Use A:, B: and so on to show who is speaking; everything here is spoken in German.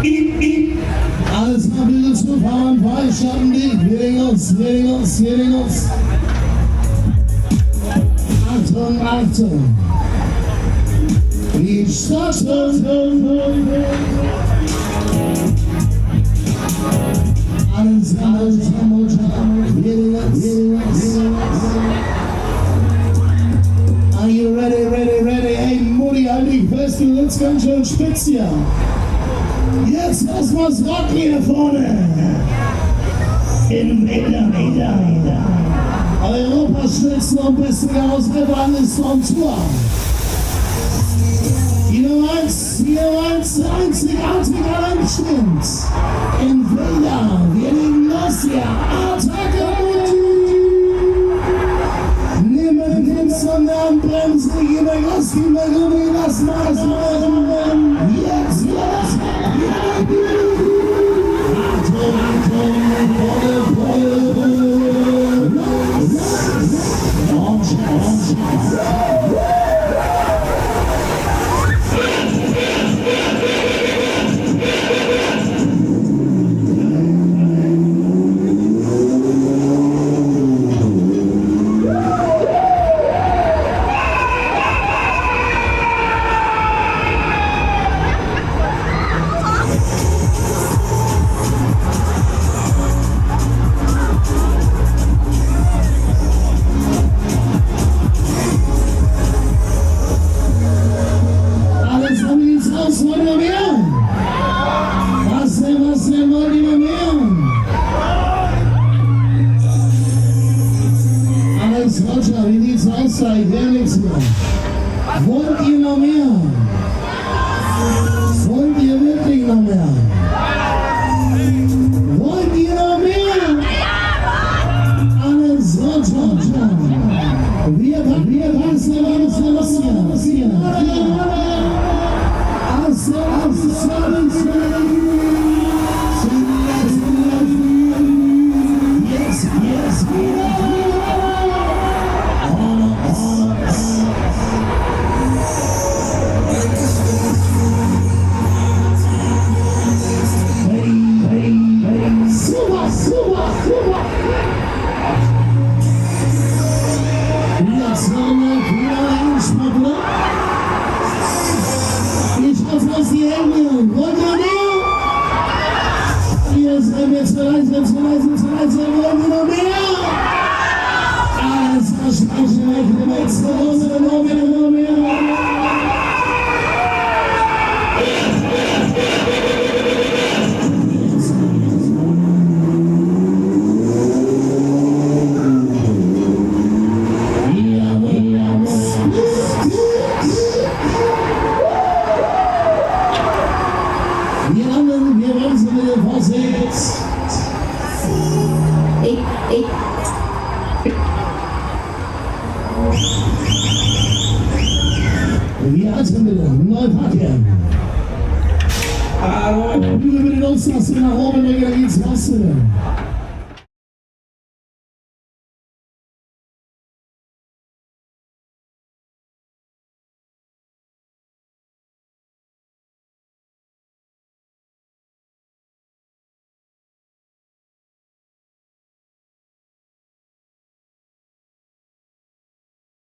A: Alles nach Bild zu fahren, Freischatten dicht, wir legen uns. Achtung, Achtung. Die Stadt alles Are you ready? Hey, Mutti, halt dich fest, du sitzt ganz schön spitz hier. Jetzt lass mal's rocken hier vorne. Invader. Europas schnellsten und besten Herausgeber ist on Tour. Die Nummer 1, einzigartige Landstimmts. Invader, wir legen los hier. Attacke! Nimm's an der Handbremse, gib mir Gas, lass mal. Jetzt! Achtung, Wollt ihr noch mehr? Wollt ihr wirklich noch mehr? Wollt ihr noch mehr? Alles runter. Wir passen los hier. Yes. Ich hoffe, dass die Hände. Wollt ihr mehr? Hier ist jetzt bereit. Wollen wir noch mehr? Alles versprechen, ich nehme jetzt noch mehr. Wir bremsen mit dem V6. Wir atmen bitte, Neupartier. Bügel bitte los, dass wir nach oben bringen, da geht's raus.